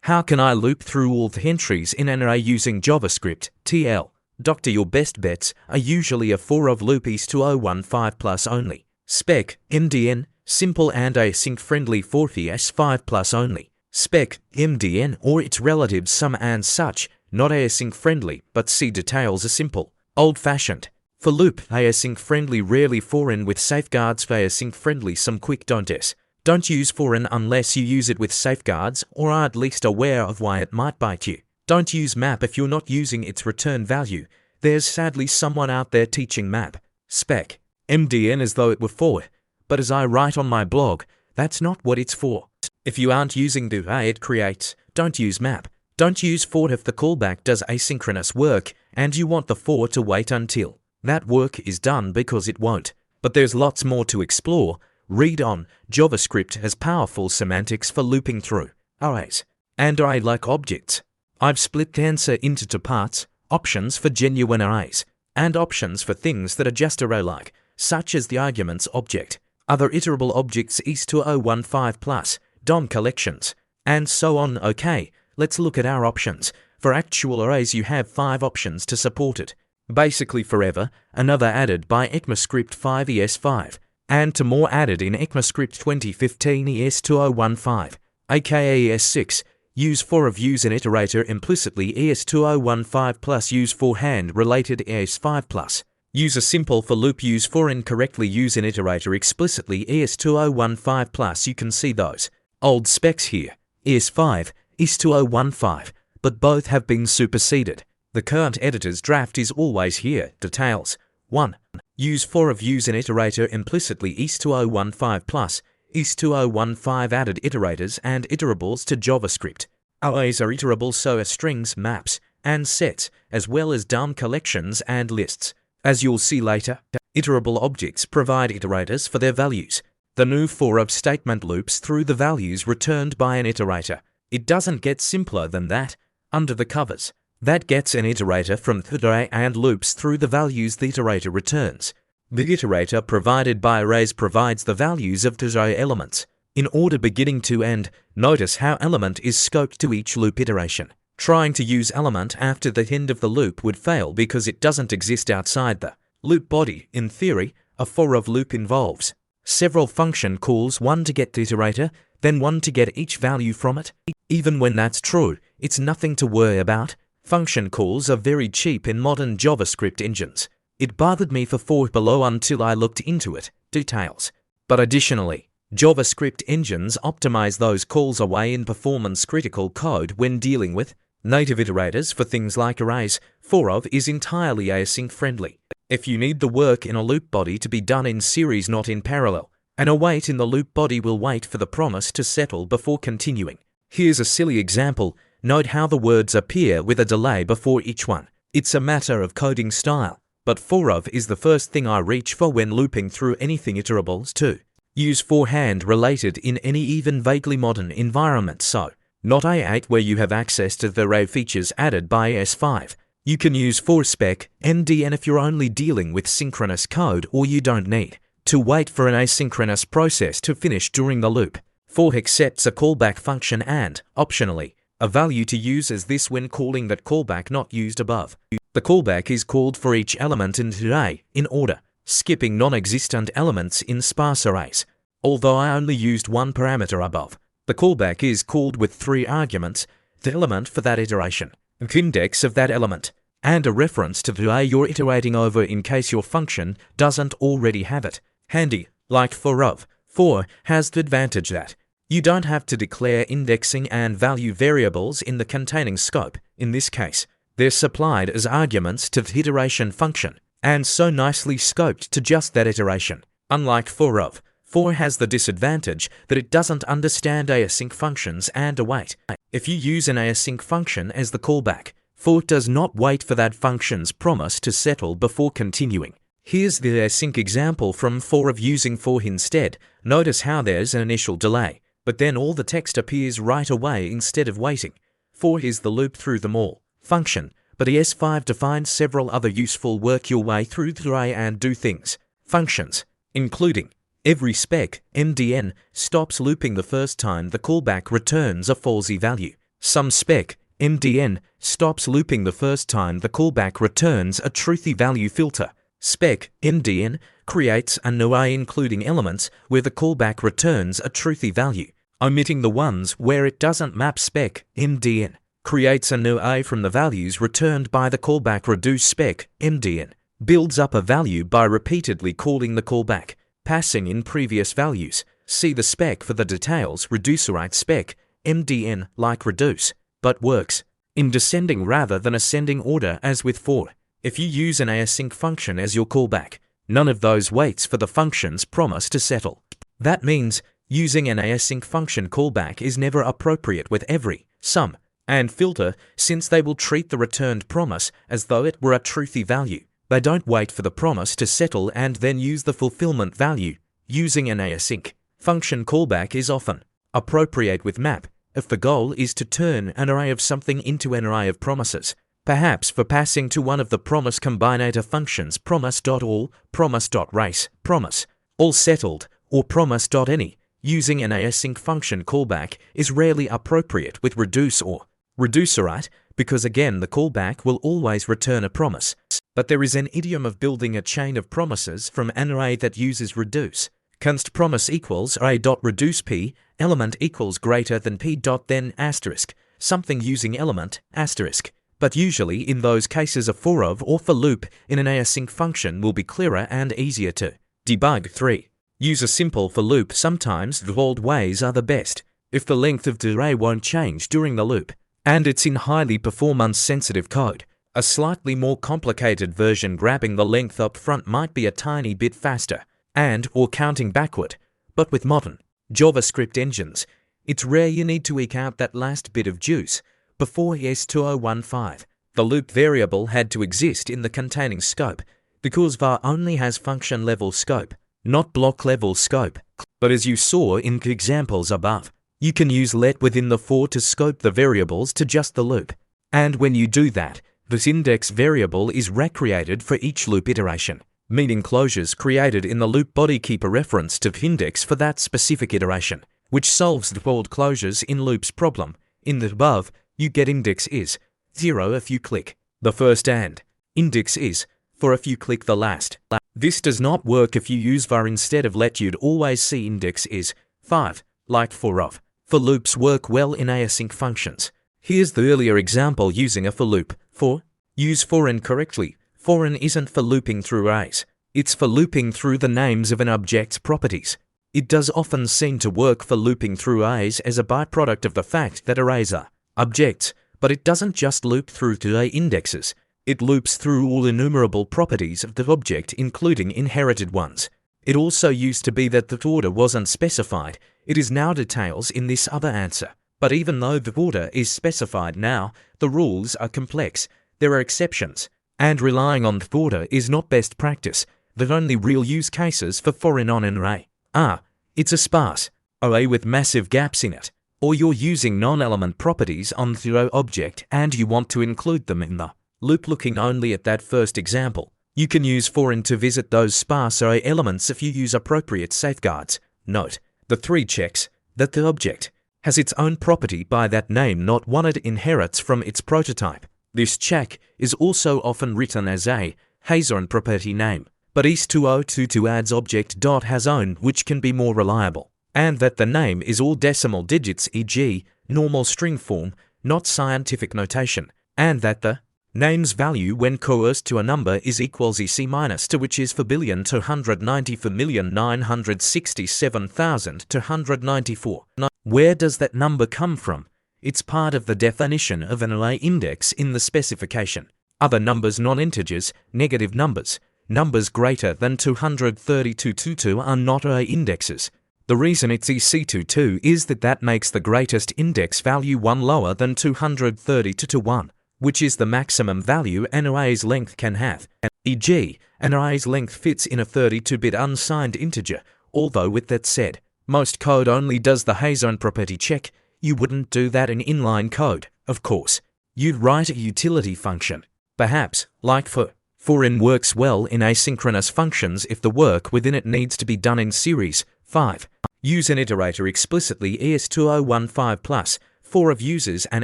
How can I loop through all the entries in an array using JavaScript, TL? Doctor, your best bets are usually a for of loop is2015 plus only. Spec, MDN, simple and async friendly for ES5 plus only. Spec, MDN or its relatives some and such, not async friendly, but see details are simple. Old-fashioned. For loop, async friendly rarely foreign with safeguards. For async friendly some quick don't use foreign unless you use it with safeguards or are at least aware of why it might bite you. Don't use map if you're not using its return value. There's sadly someone out there teaching map. Spec, MDN as though it were for, but as I write on my blog, that's not what it's for. If you aren't using the array it creates, don't use map. Don't use for if the callback does asynchronous work and you want the for to wait until that work is done, because it won't. But there's lots more to explore. Read on. JavaScript has powerful semantics for looping through arrays and array-like objects. I've split the answer into two parts: options for genuine arrays and options for things that are just array-like, such as the arguments object, other iterable objects is2015 plus, DOM collections, and so on. Okay, let's look at our options. For actual arrays you have 5 options to support it. Basically forever, another added by ECMAScript 5 ES5, and to more added in ECMAScript 2015 ES2015, aka ES6, use for of use an iterator implicitly ES2015 plus use for hand related ES5 plus. Use a simple for loop use for incorrectly use an iterator explicitly ES2015 plus. You can see those old specs here, ES5, ES2015, but both have been superseded. The current editor's draft is always here. Details. 1. Use for of use an iterator implicitly ES2015 plus, ES2015 added iterators and iterables to JavaScript. Arrays are iterable, so are strings, maps, and sets, as well as DOM collections and lists. As you'll see later, iterable objects provide iterators for their values. The new for of statement loops through the values returned by an iterator. It doesn't get simpler than that. Under the covers, that gets an iterator from the array and loops through the values the iterator returns. The iterator provided by arrays provides the values of the array elements in order beginning to end. Notice how element is scoped to each loop iteration. Trying to use element after the end of the loop would fail because it doesn't exist outside the loop body. In theory, a for of loop involves several function calls, one to get the iterator, then one to get each value from it. Even when that's true, it's nothing to worry about. Function calls are very cheap in modern JavaScript engines. It bothered me for below until I looked into it. Details. But additionally, JavaScript engines optimize those calls away in performance-critical code when dealing with native iterators for things like arrays. For of is entirely async friendly. If you need the work in a loop body to be done in series, not in parallel, an await in the loop body will wait for the promise to settle before continuing. Here's a silly example. Note how the words appear with a delay before each one. It's a matter of coding style, but for of is the first thing I reach for when looping through anything iterables too. Use for hand related in any even vaguely modern environment, so not A8 where you have access to the array features added by ES5. You can use for spec, MDN if you're only dealing with synchronous code or you don't need to wait for an asynchronous process to finish during the loop. For accepts a callback function and, optionally, a value to use as this when calling that callback not used above. The callback is called for each element in the array in order, skipping non-existent elements in sparse arrays. Although I only used one parameter above, the callback is called with 3 arguments: the element for that iteration, the index of that element, and a reference to the array you're iterating over in case your function doesn't already have it. Handy, like for of. For has the advantage that you don't have to declare indexing and value variables in the containing scope. In this case, they're supplied as arguments to the iteration function, and so nicely scoped to just that iteration. Unlike for of, for has the disadvantage that it doesn't understand async functions and await. If you use an async function as the callback, for does not wait for that function's promise to settle before continuing. Here's the async example from for of using for instead. Notice how there's an initial delay, but then all the text appears right away instead of waiting. For is the loop through them all function, but ES5 defines several other useful work your way through the array and do things. Functions, including every spec, MDN, stops looping the first time the callback returns a falsy value. Some spec MDN stops looping the first time the callback returns a truthy value filter. Spec MDN creates a new array including elements where the callback returns a truthy value, omitting the ones where it doesn't map. Spec MDN creates a new array from the values returned by the callback. Reduce spec MDN builds up a value by repeatedly calling the callback, passing in previous values. See the spec for the details. Reducerite spec MDN like reduce, but works in descending rather than ascending order as with for. If you use an async function as your callback, none of those waits for the function's promise to settle. That means using an async function callback is never appropriate with every, some, and filter, since they will treat the returned promise as though it were a truthy value. They don't wait for the promise to settle and then use the fulfillment value. Using an async function callback is often appropriate with map if the goal is to turn an array of something into an array of promises, perhaps for passing to one of the promise combinator functions promise.all, promise.race, promise, all settled, or promise.any. Using an async function callback is rarely appropriate with reduce or reducerite because again the callback will always return a promise. But there is an idiom of building a chain of promises from an array that uses reduce. Const promise equals array.reduce p, element equals greater than p dot then asterisk, something using element asterisk. But usually in those cases a for of or for loop in an async function will be clearer and easier to debug. 3. Use a simple for loop. Sometimes the old ways are the best. If the length of the array won't change during the loop, and it's in highly performance-sensitive code, a slightly more complicated version grabbing the length up front might be a tiny bit faster, and or counting backward. But with modern JavaScript engines, it's rare you need to eke out that last bit of juice. Before S2015, the loop variable had to exist in the containing scope, because var only has function-level scope, not block-level scope. But as you saw in the examples above, you can use let within the for to scope the variables to just the loop. And when you do that, this index variable is recreated for each loop iteration, meaning closures created in the loop body keep a reference to the index for that specific iteration, which solves the called closures in loops problem. In the above, you get index is 0 if you click the first and index is 4 if you click the last. This does not work if you use var instead of let. You'd always see index is 5, like for of. For loops work well in async functions. Here's the earlier example using a for loop. For. Use for incorrectly. For isn't for looping through arrays. It's for looping through the names of an object's properties. It does often seem to work for looping through arrays as a byproduct of the fact that arrays are objects, but it doesn't just loop through array indexes. It loops through all enumerable properties of the object, including inherited ones. It also used to be that the order wasn't specified. It is now details in this other answer. But even though the order is specified now, the rules are complex. There are exceptions, and relying on the order is not best practice. The only real use cases for on an array are it's a sparse array with massive gaps in it, or you're using non-element properties on the row object and you want to include them in the loop. Looking only at that first example, you can use for to visit those sparse array elements if you use appropriate safeguards. Note, the 3 checks that the object has its own property by that name, not one it inherits from its prototype. This check is also often written as a has own property name, but ES2022 adds object.has own, which can be more reliable, and that the name is all decimal digits, e.g., normal string form, not scientific notation, and that the name's value when coerced to a number is equals EC minus 2, which is for billion to 194,967,294. Where does that number come from? It's part of the definition of an array index in the specification. Other numbers, non-integers, negative numbers, numbers greater than 232 are not array indexes. The reason it's EC22 is that makes the greatest index value 1 lower than 232 to 1, which is the maximum value an array's length can have. E.g., an array's length fits in a 32-bit unsigned integer, although with that said, most code only does the has own property check. You wouldn't do that in inline code, of course. You'd write a utility function, perhaps, like for. For works well in asynchronous functions if the work within it needs to be done in series. 5. Use an iterator explicitly. ES2015+. for of uses an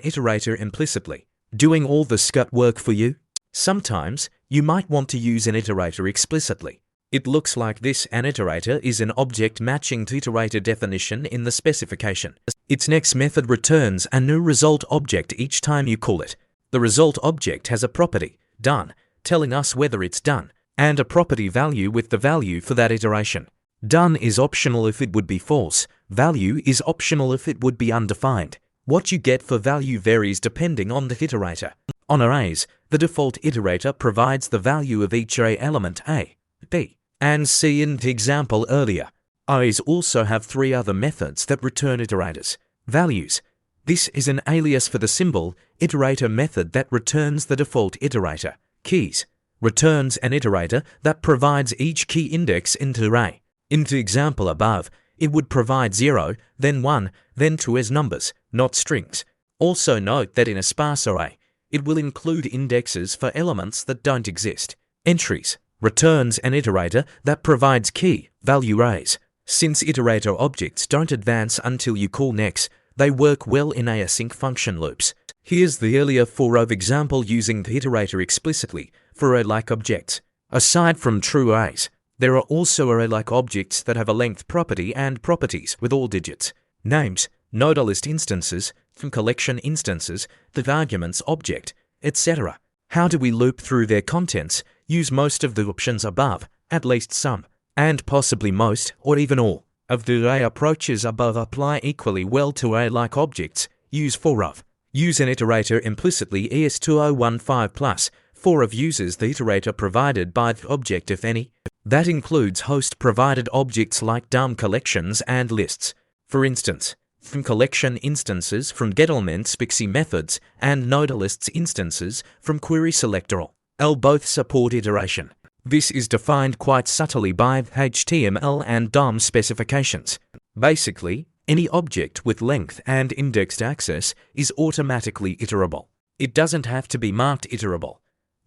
iterator implicitly, doing all the scut work for you. Sometimes, you might want to use an iterator explicitly. It looks like this. An iterator is an object matching to iterator definition in the specification. Its next method returns a new result object each time you call it. The result object has a property, done, telling us whether it's done, and a property value with the value for that iteration. Done is optional if it would be false. Value is optional if it would be undefined. What you get for value varies depending on the iterator. On arrays, the default iterator provides the value of each array element A, B, and C in the example earlier. Arrays also have three other methods that return iterators. Values. This is an alias for the symbol iterator method that returns the default iterator. Keys. Returns an iterator that provides each key index into array. In the example above, it would provide 0, then 1, then 2 as numbers, not strings. Also note that in a sparse array, it will include indexes for elements that don't exist. Entries. Returns an iterator that provides key value arrays. Since iterator objects don't advance until you call next, they work well in async function loops. Here's the earlier for of example using the iterator explicitly for array-like objects. Aside from true arrays, there are also array-like objects that have a length property and properties with all digits. Names, nodalist instances, from collection instances, the arguments object, etc. How do we loop through their contents? Use most of the options above, at least some, and possibly most, or even all, of the array approaches above apply equally well to array-like objects. Use for of. Use an iterator implicitly ES2015+. For of uses the iterator provided by the object if any. That includes host-provided objects like DOM collections and lists. For instance, from collection instances from getElements Pixie methods and nodalists instances from querySelector. Both support iteration. This is defined quite subtly by HTML and DOM specifications. Basically, any object with length and indexed access is automatically iterable. It doesn't have to be marked iterable.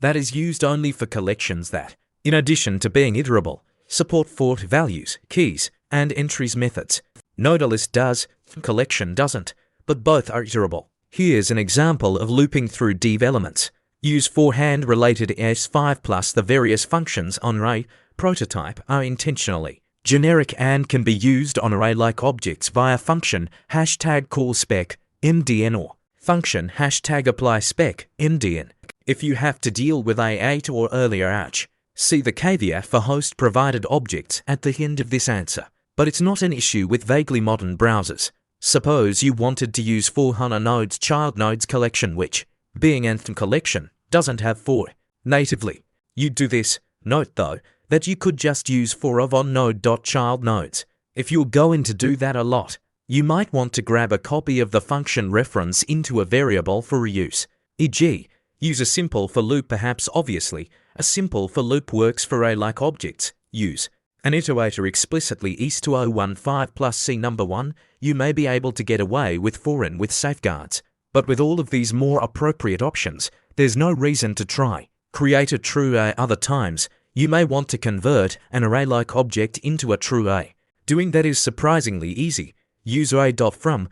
That is used only for collections that, in addition to being iterable, support for values, keys, and entries methods. Nodalist does, collection doesn't, but both are iterable. Here's an example of looping through div elements. Use for hand-related ES5 plus the various functions on array prototype are intentionally generic and can be used on array-like objects via function #callSpec MDN or function #applySpec MDN. If you have to deal with A8 or earlier H, see the caveat for host-provided objects at the end of this answer. But it's not an issue with vaguely modern browsers. Suppose you wanted to use for HANA nodes child nodes collection which, being Anthem collection, doesn't have for natively. You'd do this. Note though, that you could just use for of on node.child nodes. If you're going to do that a lot, you might want to grab a copy of the function reference into a variable for reuse. E.g., use a simple for loop. Perhaps obviously, a simple for loop works for array-like objects. Use an iterator explicitly ES2015 plus C number 1, you may be able to get away with foreign with safeguards. But with all of these more appropriate options, there's no reason to try. Create a true array. Other times, you may want to convert an array-like object into a true array. Doing that is surprisingly easy. Use array.from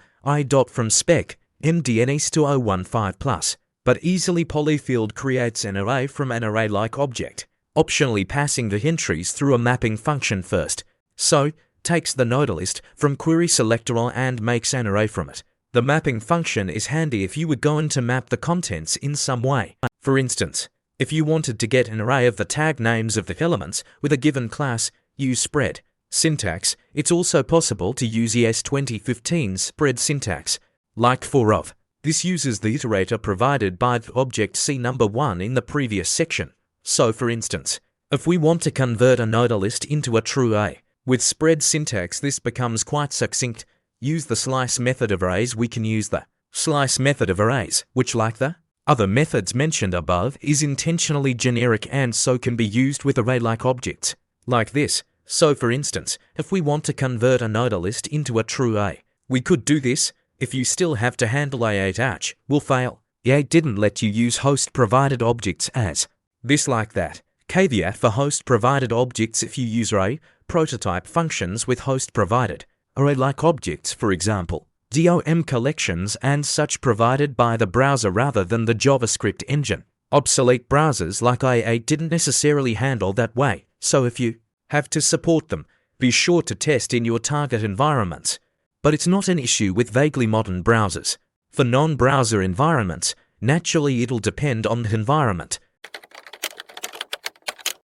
spec MDN ES2015 plus. But easily polyfield creates an array from an array-like object, optionally passing the entries through a mapping function first. So, takes the nodalist from querySelector and makes an array from it. The mapping function is handy if you were going to map the contents in some way. For instance, if you wanted to get an array of the tag names of the elements with a given class, use spread. Syntax. It's also possible to use ES2015 spread syntax, like for of. This uses the iterator provided by the object C number 1 in the previous section. So for instance, if we want to convert a nodalist into a true array, with spread syntax this becomes quite succinct. Use the slice method of arrays. We can use the slice method of arrays, which like the other methods mentioned above is intentionally generic and so can be used with array-like objects, like this. So for instance, if we want to convert a nodalist into a true array, we could do this. If you still have to handle A8H, will fail. A8 didn't let you use host-provided objects as this like that. Caveat for host-provided objects: if you use array prototype functions with host-provided array-like objects, for example, DOM collections and such provided by the browser rather than the JavaScript engine. Obsolete browsers like IA didn't necessarily handle that way, so if you have to support them, be sure to test in your target environments. But it's not an issue with vaguely modern browsers. For non-browser environments, naturally it'll depend on the environment.